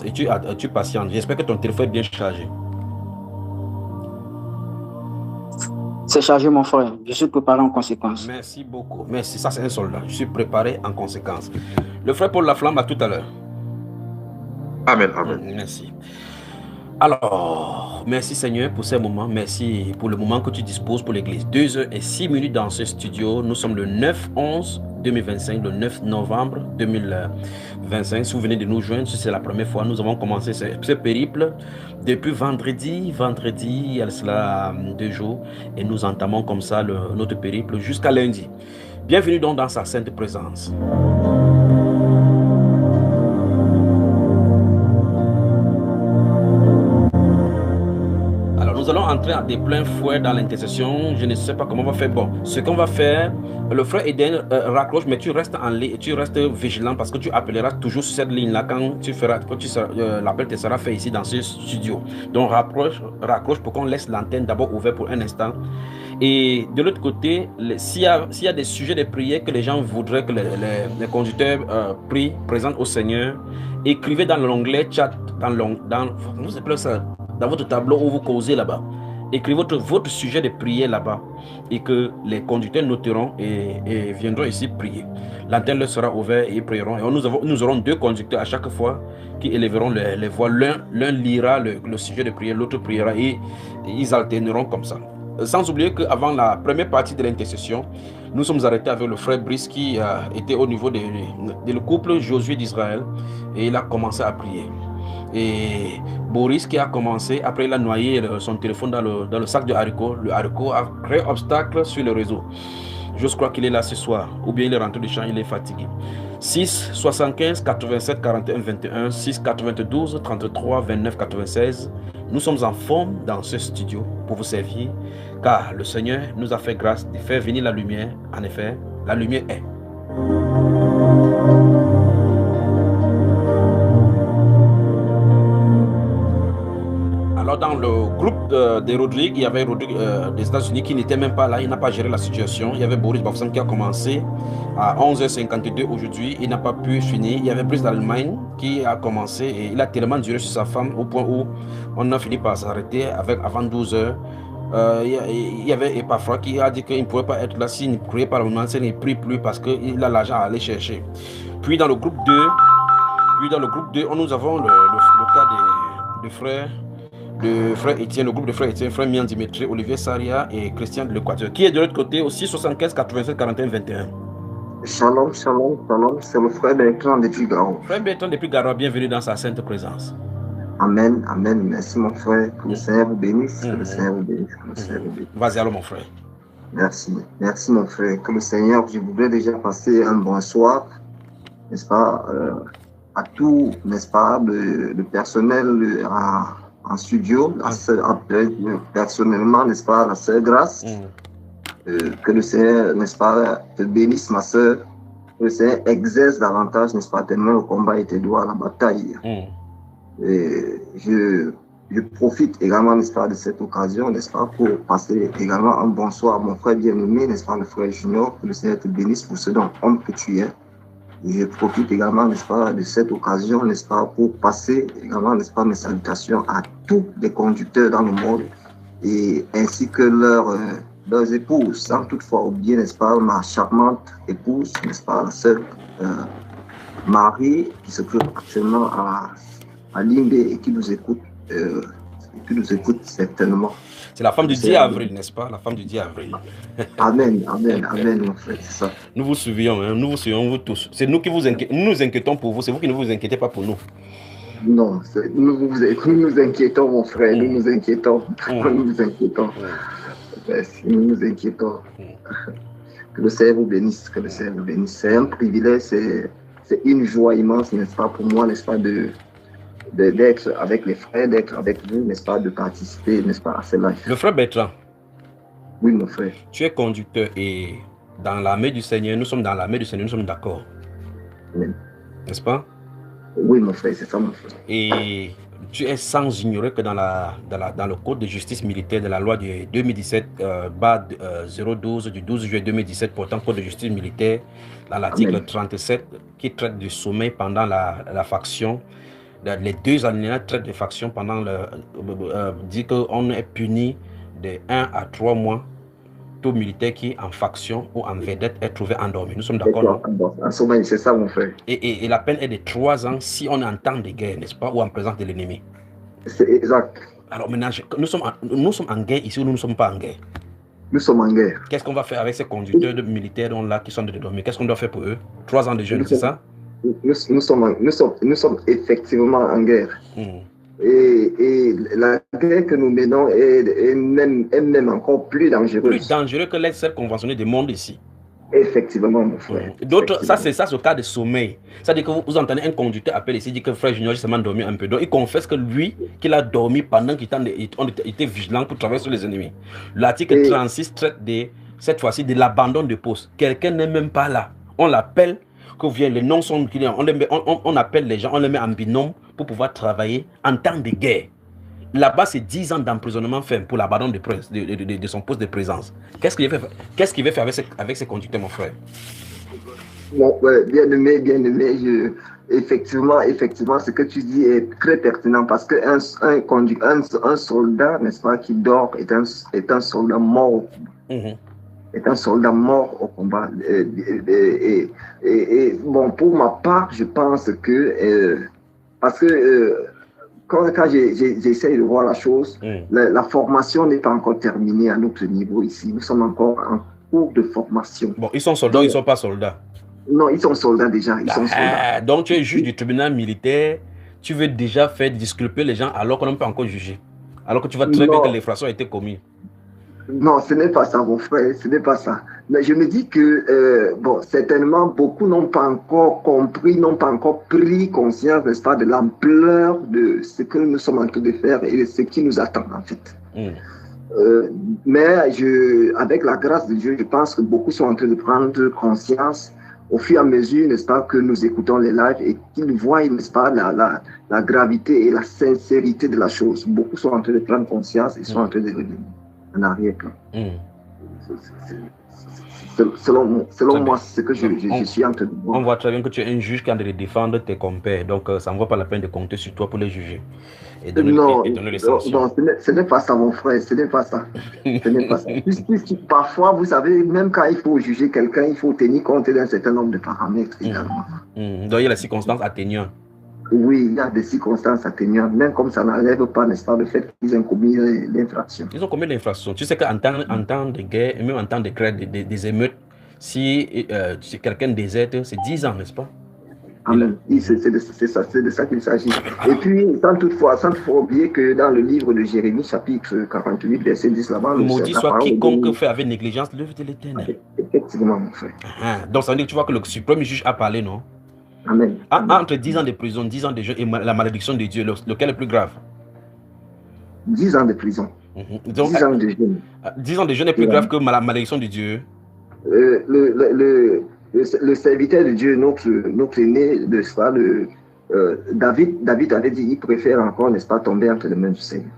et tu patientes. J'espère que ton téléphone est bien chargé. C'est chargé, mon frère. Je suis préparé en conséquence. Merci beaucoup. Merci. Ça, c'est un soldat. Je suis préparé en conséquence. Le frère Paul Laflamme, à tout à l'heure. Amen, amen. Merci. Alors, merci Seigneur pour ces moments. Merci pour le moment que tu disposes pour l'église. 2h06 dans ce studio. Nous sommes le 9/11/2025, le 9 novembre 2025. Si vous venez de nous joindre, si c'est la première fois, nous avons commencé ce périple depuis vendredi. Vendredi, il y a cela 2 jours. Et nous entamons comme ça notre périple jusqu'à lundi. Bienvenue donc dans sa sainte présence. Nous allons entrer à des pleins fouets dans l'intercession. Je ne sais pas comment on va faire. Bon, ce qu'on va faire, le frère Eden raccroche, mais tu restes en ligne, tu restes vigilant parce que tu appelleras toujours sur cette ligne-là quand l'appel te sera fait ici dans ce studio. Donc raccroche pour qu'on laisse l'antenne d'abord ouverte pour un instant. Et de l'autre côté, s'il y a des sujets de prière que les gens voudraient que les conducteurs prient, présentent au Seigneur, écrivez dans l'onglet chat, vous appelez ça, dans votre tableau où vous causez là-bas. Écrivez votre sujet de prière là-bas et que les conducteurs noteront et viendront ici prier. L'antenne leur sera ouverte et ils prieront. Et nous aurons 2 conducteurs à chaque fois qui élèveront les voix. L'un lira le sujet de prière, l'autre priera et ils alterneront comme ça. Sans oublier qu'avant la première partie de l'intercession, nous sommes arrêtés avec le frère Brice qui était au niveau de le couple Josué d'Israël et il a commencé à prier. Et Boris qui a commencé, après il a noyé son téléphone dans le sac de haricots. Le haricot a créé obstacle sur le réseau. Je crois qu'il est là ce soir, ou bien il est rentré du champ, il est fatigué. 6 75 87 41 21 6 92 33 29 96. Nous sommes en forme dans ce studio pour vous servir, car le Seigneur nous a fait grâce de faire venir la lumière. En effet, la lumière est. Alors dans le groupe des Rodrigue, il y avait Rodrigue des États-Unis qui n'était même pas là, il n'a pas géré la situation. Il y avait Boris Bafsan qui a commencé à 11h52 aujourd'hui, il n'a pas pu finir. Il y avait Brice d'Allemagne qui a commencé et il a tellement duré sur sa femme au point où on a fini par s'arrêter avant 12h. Il y avait Epafra qui a dit qu'il ne pouvait pas être là s'il ne priait pas le moment, s'il ne prie plus parce qu'il a l'argent à aller chercher. Puis dans le groupe 2, nous avons le cas de frères. Le frère Étienne, le groupe de frères Étienne, frère Mian Dimitri, Olivier Saria et Christian de l'Équateur, qui est de l'autre côté aussi 75 87 41 21. Shalom, shalom, shalom, c'est le frère Bertrand depuis Garo. Frère Bertrand depuis Garo, bienvenue dans sa sainte présence. Amen, amen, merci mon frère, que le Seigneur vous bénisse, que le Seigneur vous bénisse, que le Seigneur vous bénisse. Vas-y alors mon frère. Merci, merci mon frère, que le Seigneur, je voudrais déjà passer un bonsoir, n'est-ce pas, à tout, n'est-ce pas, le personnel en studio, personnellement, n'est-ce pas, la sœur Grâce, que le Seigneur, n'est-ce pas, te bénisse, ma sœur, que le Seigneur exerce davantage, n'est-ce pas, tellement le combat était droit à la bataille. Et je profite également, n'est-ce pas, de cette occasion, n'est-ce pas, pour passer également un bonsoir à mon frère bien-aimé, n'est-ce pas, le frère Junior, que le Seigneur te bénisse pour ce dont homme que tu es. Je profite également, n'est-ce pas, de cette occasion, n'est-ce pas, pour passer également, n'est-ce pas, mes salutations à tous les conducteurs dans le monde et ainsi que leurs épouses, sans toutefois oublier, n'est-ce pas, ma charmante épouse, n'est-ce pas, la sœur Marie, qui se trouve actuellement à Limbé et qui nous écoute certainement. C'est la femme du 10 avril, n'est-ce pas? La femme du 10 avril. Amen, amen, amen, mon frère, c'est ça. Nous vous suivions, hein, nous vous suivons vous tous. C'est nous qui vous inquiétons, nous nous inquiétons pour vous, c'est vous qui ne vous inquiétez pas pour nous. Non, nous nous inquiétons, mon frère, nous nous inquiétons. Nous nous inquiétons. Nous nous inquiétons. Que le Seigneur vous bénisse, que le Seigneur vous bénisse. C'est un privilège, c'est une joie immense, n'est-ce pas, pour moi, n'est-ce pas, d'être avec les frères, d'être avec vous, n'est-ce pas, de participer, n'est-ce pas, à ce live. Le frère Bertrand. Oui, mon frère. Tu es conducteur et dans l'armée du Seigneur, nous sommes dans l'armée du Seigneur, nous sommes d'accord. N'est-ce pas? Oui, mon frère, c'est ça, mon frère. Et tu es sans ignorer que dans le code de justice militaire de la loi du 2017-012 du 12 juillet 2017 portant code de justice militaire, dans l'article 37 qui traite du sommeil pendant la faction, les 2 alinéas traitent des factions pendant dit qu'on est puni de 1 à 3 mois. Tout militaire qui est en faction ou en vedette est trouvé endormi. Nous sommes d'accord, non? En sommeil, c'est ça, mon frère. Et la peine est de 3 ans si on est en temps de guerre, n'est-ce pas, ou en présence de l'ennemi. C'est exact. Alors maintenant, nous sommes en guerre ici ou nous ne sommes pas en guerre? Nous sommes en guerre. Qu'est-ce qu'on va faire avec ces conducteurs de militaires là qui sont de dormir? Qu'est-ce qu'on doit faire pour eux? 3 ans de jeûne, c'est ça? Nous sommes effectivement en guerre. Et la guerre que nous menons est même encore plus dangereuse. Plus dangereux que les celles conventionnées du monde ici. Effectivement, mon frère. D'autres, ça c'est le cas de sommeil. C'est-à-dire que vous entendez un conducteur appeler ici, dit que frère Junior, j'ai seulement dormi un peu. Donc il confesse que lui, qu'il a dormi pendant qu'il était vigilant pour travailler sur les ennemis. L'article 36 traite cette fois-ci de l'abandon de poste. Quelqu'un n'est même pas là. On l'appelle, les noms sont clients. On appelle les gens, on les met en binôme pour pouvoir travailler en temps de guerre. Là-bas, c'est 10 ans d'emprisonnement ferme pour l'abandon de son poste de présence. Qu'est-ce qu'il veut faire avec ses conducteurs, mon frère? Bon, bien aimé, effectivement, ce que tu dis est très pertinent parce qu'un soldat, n'est-ce pas, qui dort est un soldat mort. Est un soldat mort au combat. Et bon, pour ma part, je pense que parce que quand j'essaie de voir la chose, la formation n'est pas encore terminée à notre niveau ici. Nous sommes encore en cours de formation. Bon, ils sont soldats, ils ne sont pas soldats. Non, ils sont soldats déjà. Ils sont soldats. Donc tu es juge du tribunal militaire, tu veux déjà faire disculper les gens alors qu'on n'a pas encore jugé. Alors que tu vois très bien que l'infraction a été commise. Non, ce n'est pas ça, mon frère, ce n'est pas ça. Mais je me dis que, bon, certainement, beaucoup n'ont pas encore compris, n'ont pas encore pris conscience, n'est-ce pas, de l'ampleur de ce que nous sommes en train de faire et de ce qui nous attend, en fait. Mais avec la grâce de Dieu, je pense que beaucoup sont en train de prendre conscience au fur et à mesure, n'est-ce pas, que nous écoutons les lives et qu'ils voient, n'est-ce pas, la gravité et la sincérité de la chose. Beaucoup sont en train de prendre conscience et sont en train de revenir en arrière-plan. Selon moi, c'est ce que je suis en train de voir. On voit très bien que tu es un juge qui a de défendre tes compères, donc ça ne vaut pas la peine de compter sur toi pour les juger et donner les sanctions. Non, ce n'est pas ça, mon frère, ce n'est pas ça. Ce n'est pas ça. Parfois, vous savez, même quand il faut juger quelqu'un, il faut tenir compte d'un certain nombre de paramètres également. Donc il y a les circonstances atténuantes. Oui, il y a des circonstances atténuantes, même comme ça n'enlève pas, n'est-ce pas, le fait qu'ils ont commis l'infraction. Ils ont commis l'infraction. Tu sais qu'en temps de guerre, et même en temps de grève, des émeutes, si quelqu'un déserte, c'est 10 ans, n'est-ce pas? Amen. C'est de ça qu'il s'agit. Et puis, sans toutefois oublier que dans le livre de Jérémie, chapitre 48, verset 10, là-bas, maudit soit quiconque fait avec négligence l'œuvre de l'Éternel. Effectivement, mon frère. Donc, ça veut dire que tu vois que le suprême juge a parlé, non? Amen. Entre 10 ans de prison, 10 ans de jeûne et la malédiction de Dieu, lequel est plus grave? 10 ans de prison. Donc, 10 ans de jeûne. 10 ans de jeûne est plus grave que la malédiction de Dieu. Le serviteur de Dieu, notre aîné, n'est-ce pas, David avait dit qu'il préfère encore, n'est-ce pas, tomber entre les mains du Seigneur.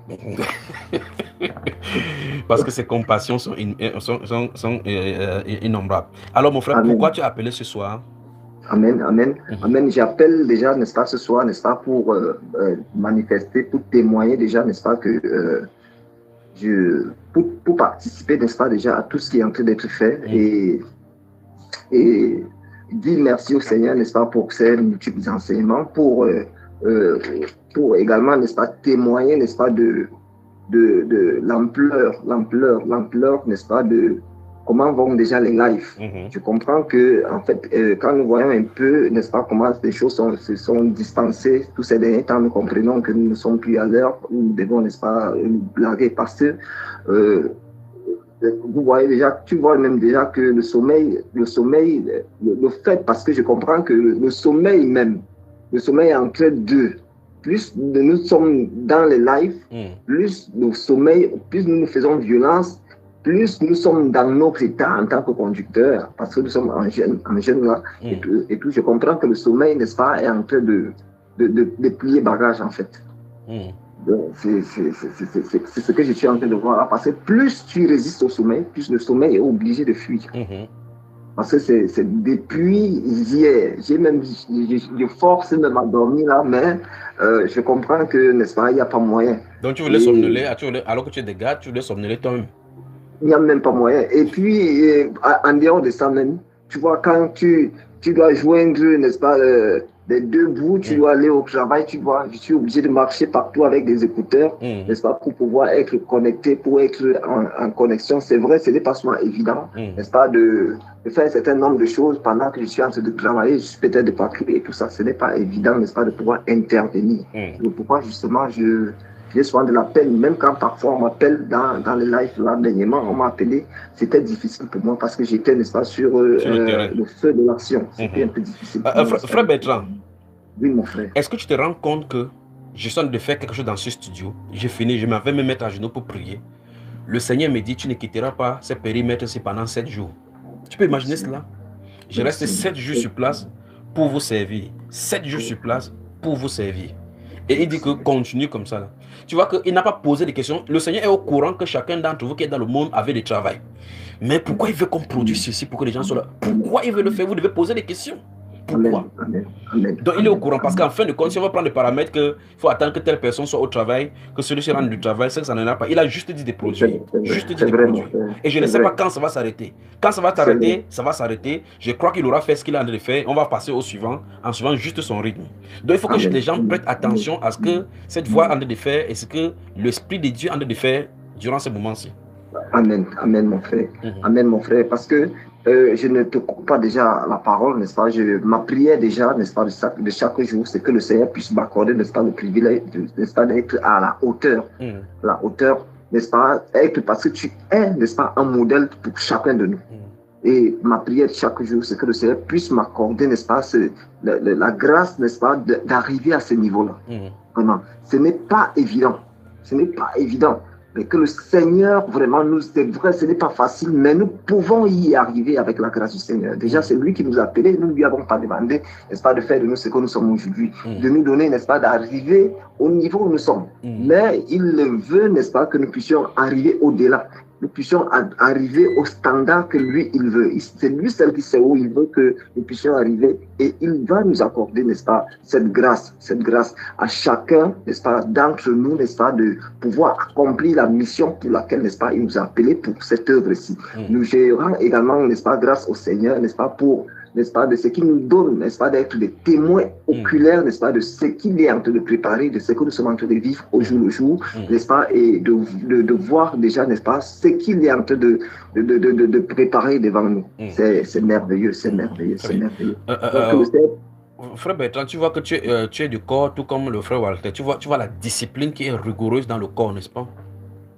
Parce que ses compassions sont innombrables. Alors, mon frère, Amen. Pourquoi tu as appelé ce soir? Amen, amen, amen. J'appelle déjà, n'est-ce pas, ce soir, n'est-ce pas, pour manifester, pour témoigner déjà, n'est-ce pas, que pour participer, n'est-ce pas, déjà à tout ce qui est en train d'être fait et dire merci au Seigneur, n'est-ce pas, pour ces multiples enseignements, pour également, n'est-ce pas, témoigner, n'est-ce pas, de l'ampleur, n'est-ce pas, de comment vont déjà les lives. Je comprends que, en fait, quand nous voyons un peu, n'est-ce pas, comment les choses se sont distancées tous ces derniers temps, nous comprenons que nous ne sommes plus à l'heure où nous devons, n'est-ce pas, nous blaguer parce que vous voyez déjà, tu vois même déjà que le sommeil, le fait, parce que je comprends que le sommeil est en train de, plus nous sommes dans les lives, plus le sommeil, plus nous nous faisons violence, plus nous sommes dans notre état en tant que conducteur, parce que nous sommes en jeune là, et tout, je comprends que le sommeil, n'est-ce pas, est en train de plier bagage en fait. C'est ce que je suis en train de voir là, parce que plus tu résistes au sommeil, plus le sommeil est obligé de fuir. Parce que c'est depuis hier. Je force même à dormir là, mais je comprends que, n'est-ce pas, il n'y a pas moyen. Donc tu voulais somnoler, alors que tu es des gars, tu voulais somnoler toi-même. Il n'y a même pas moyen. Et puis, en dehors de ça même, tu vois, quand tu dois joindre, n'est-ce pas, les deux bouts, tu dois aller au travail, tu vois, je suis obligé de marcher partout avec des écouteurs, n'est-ce pas, pour pouvoir être connecté, pour être en connexion. C'est vrai, ce n'est pas souvent évident, n'est-ce pas, de faire un certain nombre de choses pendant que je suis en train de travailler, peut-être de parcourir et tout ça. Ce n'est pas évident, n'est-ce pas, de pouvoir intervenir. Donc, pourquoi, justement, j'ai souvent de la peine, même quand parfois on m'appelle dans les lives là dernièrement, on m'a appelé, c'était difficile pour moi parce que j'étais, n'est-ce pas, sur le feu de l'action. C'était un peu difficile. Frère Bertrand, oui, mon frère. Est-ce que tu te rends compte que je suis en train de faire quelque chose dans ce studio? J'ai fini, je m'avais me mettre à genoux pour prier. Le Seigneur me dit, tu ne quitteras pas ce périmètre-ci pendant 7 jours. Tu peux imaginer cela? Je reste 7 jours sur place pour vous servir. 7 jours sur place pour vous servir. Et il dit que continue comme ça. Là. Tu vois qu'il n'a pas posé de questions. Le Seigneur est au courant que chacun d'entre vous qui est dans le monde avait du travail. Mais pourquoi il veut qu'on produise ceci pour que les gens soient là? Pourquoi il veut le faire? Vous devez poser des questions. Pourquoi? Amen. Donc il est au courant parce qu'en fin de compte, si on va prendre le paramètre qu'il faut attendre que telle personne soit au travail, que celui-ci rentre du travail, c'est que ça n'en a pas. Il a juste dit de produire. Et je ne sais pas quand ça va s'arrêter. Quand ça va s'arrêter, ça va s'arrêter. Je crois qu'il aura fait ce qu'il a en train de faire. On va passer au suivant, en suivant juste son rythme. Donc il faut que les gens prêtent attention à ce que cette voix est en train de faire et ce que l'Esprit de Dieu est en train de faire durant ce moment-ci. Amen, mon frère. Amen, mon frère. Parce que je ne te coupe pas déjà la parole, n'est-ce pas? Ma prière déjà, n'est-ce pas, de chaque jour, c'est que le Seigneur puisse m'accorder, n'est-ce pas, le privilège, n'est-ce pas, d'être à la hauteur. La hauteur, n'est-ce pas, être, parce que tu es, n'est-ce pas, un modèle pour chacun de nous. Et ma prière de chaque jour, c'est que le Seigneur puisse m'accorder, n'est-ce pas, la grâce, n'est-ce pas, d'arriver à ce niveau-là. Vraiment, ce n'est pas évident. Ce n'est pas évident. Mais que le Seigneur, vraiment, c'est vrai, ce n'est pas facile, mais nous pouvons y arriver avec la grâce du Seigneur. Déjà, c'est lui qui nous a appelés, nous ne lui avons pas demandé, n'est-ce pas, de faire de nous ce que nous sommes aujourd'hui, de nous donner, n'est-ce pas, d'arriver au niveau où nous sommes. Mais il veut, n'est-ce pas, que nous puissions arriver au-delà. Nous puissions arriver au standard que lui, il veut. C'est lui seul qui sait où il veut que nous puissions arriver et il va nous accorder, n'est-ce pas, cette grâce à chacun, n'est-ce pas, d'entre nous, n'est-ce pas, de pouvoir accomplir la mission pour laquelle, n'est-ce pas, il nous a appelés pour cette œuvre-ci. Nous gérons également, n'est-ce pas, grâce au Seigneur, n'est-ce pas, pour, n'est-ce pas, de ce qu'il nous donne, n'est-ce pas, d'être des témoins oculaires, n'est-ce pas, de ce qu'il est en train de préparer, de ce que nous sommes en train de vivre au jour le jour, n'est-ce pas, et de voir déjà, n'est-ce pas, ce qu'il est en train de préparer devant nous. C'est merveilleux, c'est merveilleux, c'est merveilleux. Frère Bertrand, tu vois que tu es du corps, tout comme le frère Walter. Tu vois la discipline qui est rigoureuse dans le corps, n'est-ce pas?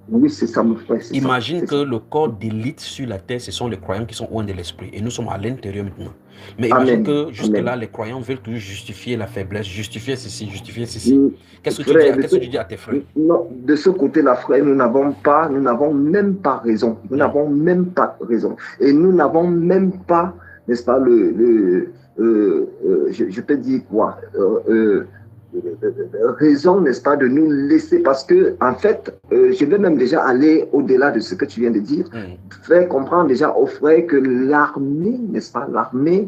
Oui, c'est ça, mon frère. Imagine que le corps d'élite sur la terre, ce sont les croyants qui sont loin de l'esprit. Et nous sommes à l'intérieur maintenant. Mais imagine que jusque-là, les croyants veulent toujours justifier la faiblesse, justifier ceci, justifier ceci. Qu'est-ce que tu dis à tes frères? Non, de ce côté-là, frère, nous n'avons même pas raison. Nous n'avons même pas raison. Et nous n'avons même pas, n'est-ce pas, je peux dire quoi, raison, n'est-ce pas, de nous laisser, parce que, en fait, je vais même déjà aller au-delà de ce que tu viens de dire, faire comprendre déjà aux frères que l'armée, n'est-ce pas, l'armée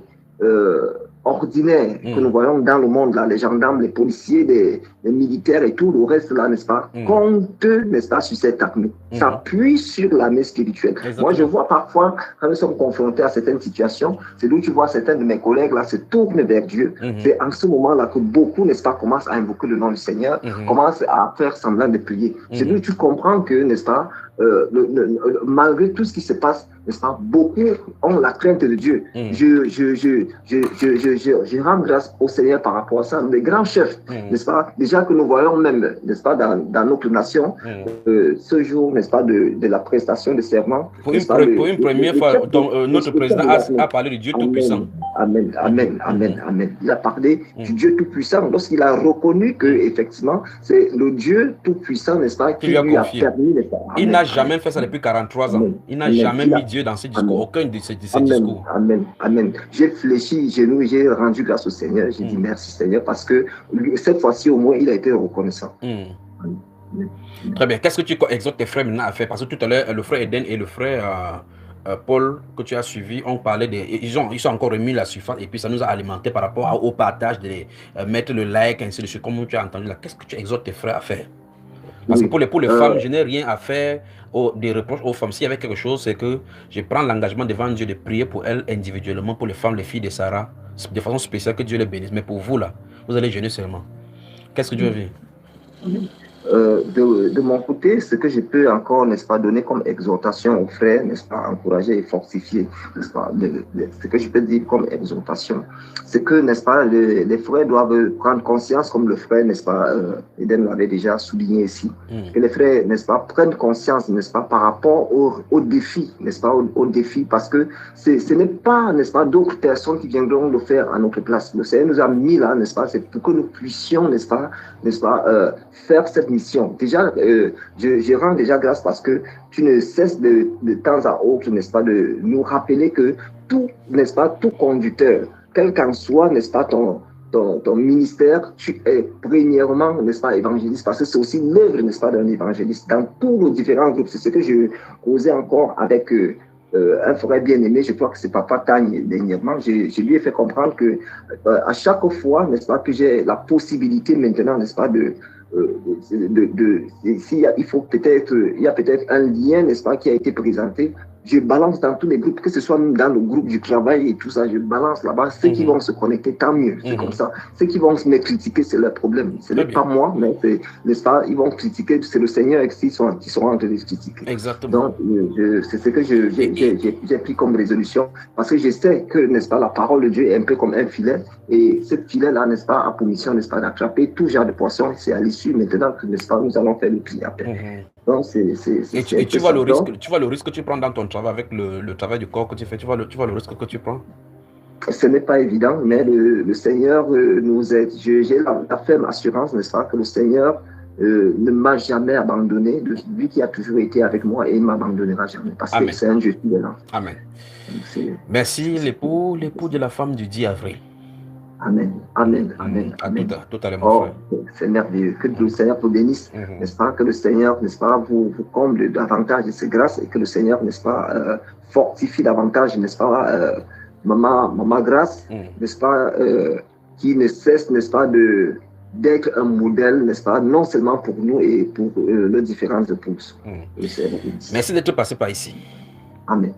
ordinaire que nous voyons dans le monde, là, les gendarmes, les policiers, les militaires et tout le reste, là, n'est-ce pas, compte, n'est-ce pas, sur cette armée. S'appuie sur l'armée spirituelle. Exactement. Moi, je vois parfois, quand nous sommes confrontés à certaines situations, c'est d'où tu vois certains de mes collègues, là, se tournent vers Dieu. C'est en ce moment-là que beaucoup, n'est-ce pas, commencent à invoquer le nom du Seigneur, commencent à faire semblant de prier. C'est d'où tu comprends que, n'est-ce pas, malgré tout ce qui se passe, n'est-ce pas, beaucoup ont la crainte de Dieu. Je rends grâce au Seigneur par rapport à ça. Les grands chefs, n'est-ce pas, déjà que nous voyons même, n'est-ce pas, dans notre nation, ce jour, n'est-ce pas, de la prestation de serment. Pour une première fois, notre président a parlé du Dieu Tout-Puissant. Amen. Il a parlé du Dieu Tout-Puissant lorsqu'il a reconnu que, effectivement, c'est le Dieu Tout-Puissant, n'est-ce pas, qui lui a permis, n'est-ce pas. Il n'a jamais fait ça depuis 43 ans. Il n'a jamais mis Dieu dans ses discours, aucun de ses discours. Amen. J'ai fléchi genoux, j'ai rendu grâce au Seigneur. J'ai dit merci Seigneur parce que cette fois-ci au moins il a été reconnaissant. Très bien. Qu'est-ce que tu exhortes tes frères maintenant à faire? Parce que tout à l'heure, le frère Eden et le frère Paul, que tu as suivi, on parlait ils sont encore remis la surface et puis ça nous a alimenté par rapport au partage, de mettre le like, ainsi de suite, comme tu as entendu là. Qu'est-ce que tu exhortes tes frères à faire? Parce que pour les femmes, je n'ai rien à faire des reproches aux femmes. S'il y avait quelque chose, c'est que je prends l'engagement devant Dieu de prier pour elles individuellement, pour les femmes, les filles de Sarah, de façon spéciale, que Dieu les bénisse. Mais pour vous là, vous allez jeûner seulement. Qu'est-ce que Dieu veut? De mon côté, ce que je peux encore, n'est-ce pas, donner comme exhortation aux frères, n'est-ce pas, encourager et fortifier, n'est-ce pas, ce que je peux dire comme exhortation, c'est que, n'est-ce pas, les frères doivent prendre conscience, comme le frère, n'est-ce pas, Eden l'avait déjà souligné ici, que les frères, n'est-ce pas, prennent conscience, n'est-ce pas, par rapport aux défis, n'est-ce pas, aux défis, parce que ce n'est pas, n'est-ce pas, d'autres personnes qui viendront le faire à notre place. Le Seigneur nous a mis là, n'est-ce pas, c'est pour que nous puissions, n'est-ce pas, faire cette mission. Déjà, je rends déjà grâce parce que tu ne cesses de temps à autre, n'est-ce pas, de nous rappeler que tout, n'est-ce pas, tout conducteur, quel qu'en soit, n'est-ce pas, ton ministère, tu es premièrement, n'est-ce pas, évangéliste, parce que c'est aussi l'œuvre, n'est-ce pas, d'un évangéliste dans tous nos différents groupes. C'est ce que je causais encore avec un frère bien-aimé, je crois que c'est Papa Tagne dernièrement. Je lui ai fait comprendre que à chaque fois, n'est-ce pas, que j'ai la possibilité maintenant, n'est-ce pas, il y a peut-être un lien, n'est-ce pas, qui a été présenté. Je balance dans tous les groupes, que ce soit même dans le groupe du travail et tout ça, je balance là-bas. Ceux qui vont se connecter, tant mieux, c'est comme ça. Ceux qui vont me critiquer, c'est leur problème. Ce n'est pas moi, mais n'est-ce pas, ils vont critiquer, c'est le Seigneur qui sont en train de les critiquer. Exactement. Donc, c'est ce que j'ai pris comme résolution, parce que je sais que, n'est-ce pas, la parole de Dieu est un peu comme un filet, et ce filet-là, n'est-ce pas, a pour mission, n'est-ce pas, d'attraper tout genre de poissons. C'est à l'issue maintenant que, n'est-ce pas, nous allons faire le prix après. Donc, et tu vois le risque que tu prends dans ton travail avec le travail du corps que tu fais, tu vois le risque que tu prends? Ce n'est pas évident, mais le Seigneur nous aide. J'ai la ferme assurance, n'est-ce pas, que le Seigneur ne m'a jamais abandonné, lui qui a toujours été avec moi, et il ne m'abandonnera jamais, parce que c'est un Dieu fidèle. Amen. Merci l'époux de la femme du 10 avril. Amen, amen, amen. Tout à l'heure, mon frère. C'est merveilleux. Que le Seigneur vous bénisse, n'est-ce pas? Que le Seigneur, n'est-ce pas, vous comble davantage de ses grâces, et que le Seigneur, n'est-ce pas, fortifie davantage, n'est-ce pas, Maman Grâce, n'est-ce pas, qui ne cesse, n'est-ce pas, d'être un modèle, n'est-ce pas, non seulement pour nous et pour nos différentes épouses. Merci d'être passé par ici. Amen.